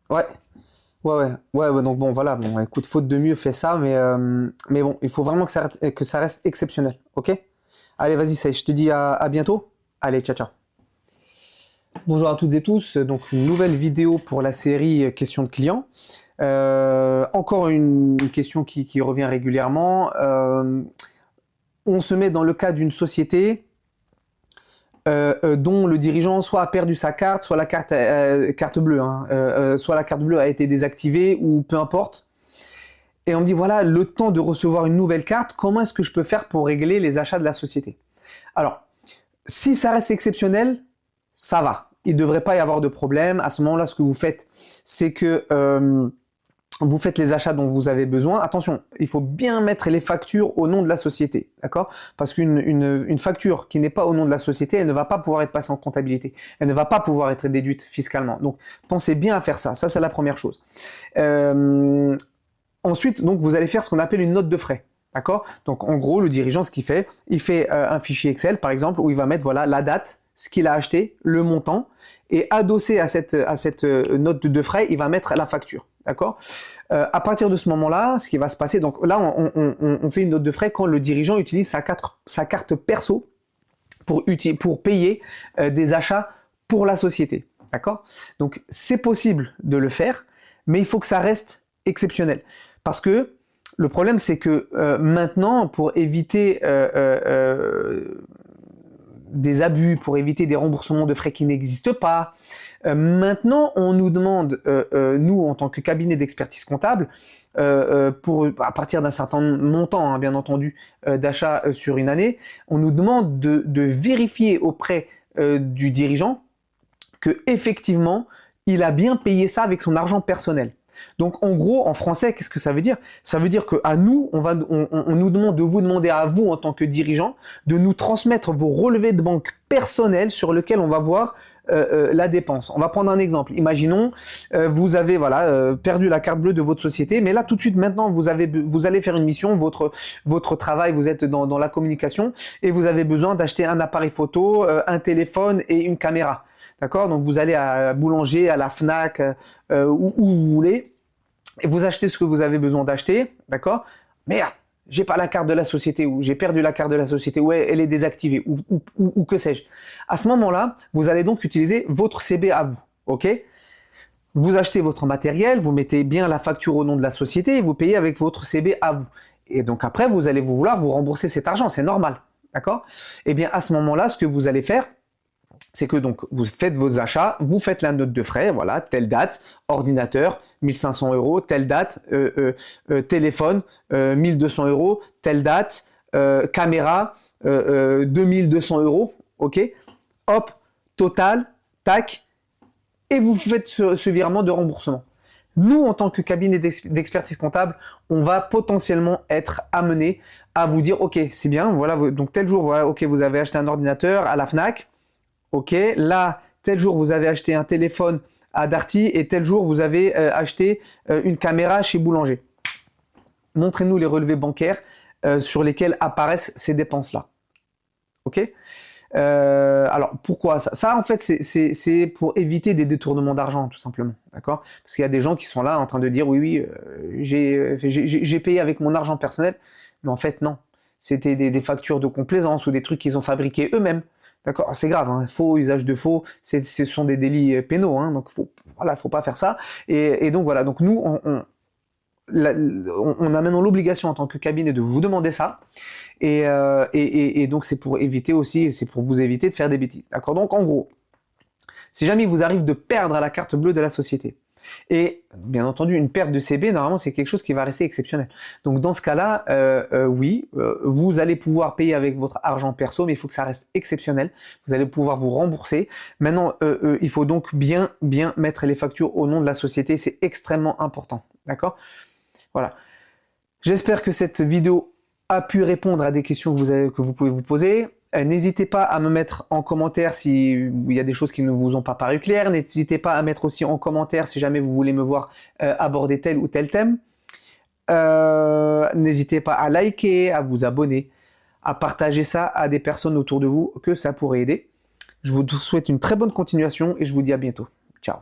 Ouais, ouais, donc bon, voilà, bon, écoute, faute de mieux, fais ça, mais bon, il faut vraiment que ça reste exceptionnel, ok? Allez, vas-y, ça y est, je te dis à bientôt. Allez, ciao, ciao. Bonjour à toutes et tous, donc une nouvelle vidéo pour la série questions de clients. Encore une question qui revient régulièrement. On se met dans le cas d'une société dont le dirigeant soit a perdu sa carte, soit la carte bleue, hein, soit la carte bleue a été désactivée ou peu importe. Et on me dit voilà, le temps de recevoir une nouvelle carte, comment est-ce que je peux faire pour régler les achats de la société? Alors, si ça reste exceptionnel, ça va. Il ne devrait pas y avoir de problème. À ce moment-là, ce que vous faites, c'est que vous faites les achats dont vous avez besoin. Attention, il faut bien mettre les factures au nom de la société, d'accord? Parce qu'une facture qui n'est pas au nom de la société, elle ne va pas pouvoir être passée en comptabilité. Elle ne va pas pouvoir être déduite fiscalement. Donc, pensez bien à faire ça. Ça, c'est la première chose. Ensuite, donc, vous allez faire ce qu'on appelle une note de frais. D'accord? Donc, en gros, le dirigeant, ce qu'il fait, il fait un fichier Excel, par exemple, où il va mettre voilà, la date, ce qu'il a acheté, le montant, et adossé à cette note de frais, il va mettre la facture. D'accord? À partir de ce moment-là, ce qui va se passer, donc là, on fait une note de frais quand le dirigeant utilise sa carte perso pour payer des achats pour la société. D'accord? Donc, c'est possible de le faire, mais il faut que ça reste exceptionnel. Parce que le problème, c'est que maintenant, pour éviter des abus, pour éviter des remboursements de frais qui n'existent pas, maintenant, on nous demande, nous, en tant que cabinet d'expertise comptable, à partir d'un certain montant, hein, bien entendu, d'achat sur une année, on nous demande de vérifier auprès du dirigeant que effectivement, il a bien payé ça avec son argent personnel. Donc en gros, en français, qu'est-ce que ça veut dire? Ça veut dire qu'à nous, on nous demande de vous demander à vous, en tant que dirigeant, de nous transmettre vos relevés de banque personnels sur lesquels on va voir la dépense. On va prendre un exemple. Imaginons, vous avez perdu la carte bleue de votre société, mais là tout de suite maintenant vous allez faire une mission, votre travail, vous êtes dans la communication et vous avez besoin d'acheter un appareil photo, un téléphone et une caméra. D'accord? Donc vous allez à Boulanger, à la Fnac, où vous voulez, et vous achetez ce que vous avez besoin d'acheter. D'accord? Merde, j'ai pas la carte de la société, ou j'ai perdu la carte de la société, ou elle est désactivée, ou que sais-je. À ce moment-là, vous allez donc utiliser votre CB à vous. Ok? Vous achetez votre matériel, vous mettez bien la facture au nom de la société et vous payez avec votre CB à vous. Et donc après, vous allez vouloir vous rembourser cet argent, c'est normal. D'accord? Eh bien, à ce moment-là, ce que vous allez faire, c'est que donc vous faites vos achats, vous faites la note de frais, voilà, telle date, ordinateur, 1500 €, telle date, téléphone, 1200 €, telle date, caméra, 2200 €, ok? Hop, total, tac, et vous faites ce virement de remboursement. Nous, en tant que cabinet d'expertise comptable, on va potentiellement être amené à vous dire, ok, c'est bien, voilà, donc tel jour, voilà, ok, vous avez acheté un ordinateur à la Fnac. Ok, là, tel jour, vous avez acheté un téléphone à Darty et tel jour, vous avez acheté une caméra chez Boulanger. Montrez-nous les relevés bancaires sur lesquels apparaissent ces dépenses-là. Ok? Alors, pourquoi ça? Ça, en fait, c'est pour éviter des détournements d'argent, tout simplement. D'accord? Parce qu'il y a des gens qui sont là en train de dire, oui, j'ai payé avec mon argent personnel. Mais en fait, non. C'était des factures de complaisance ou des trucs qu'ils ont fabriqués eux-mêmes. D'accord, c'est grave, hein. Faux, usage de faux, ce sont des délits pénaux, hein, donc faut pas faire ça. Et donc voilà, donc nous, on a maintenant l'obligation en tant que cabinet de vous demander ça, et donc c'est pour éviter aussi, c'est pour vous éviter de faire des bêtises. D'accord, donc en gros, si jamais il vous arrive de perdre la carte bleue de la société, et bien entendu, une perte de CB, normalement, c'est quelque chose qui va rester exceptionnel. Donc dans ce cas-là, oui, vous allez pouvoir payer avec votre argent perso, mais il faut que ça reste exceptionnel. Vous allez pouvoir vous rembourser. Maintenant, il faut donc bien mettre les factures au nom de la société. C'est extrêmement important. D'accord? Voilà. J'espère que cette vidéo a pu répondre à des questions que vous pouvez vous poser. N'hésitez pas à me mettre en commentaire s'il y a des choses qui ne vous ont pas paru claires. N'hésitez pas à mettre aussi en commentaire si jamais vous voulez me voir aborder tel ou tel thème. N'hésitez pas à liker, à vous abonner, à partager ça à des personnes autour de vous que ça pourrait aider. Je vous souhaite une très bonne continuation et je vous dis à bientôt. Ciao.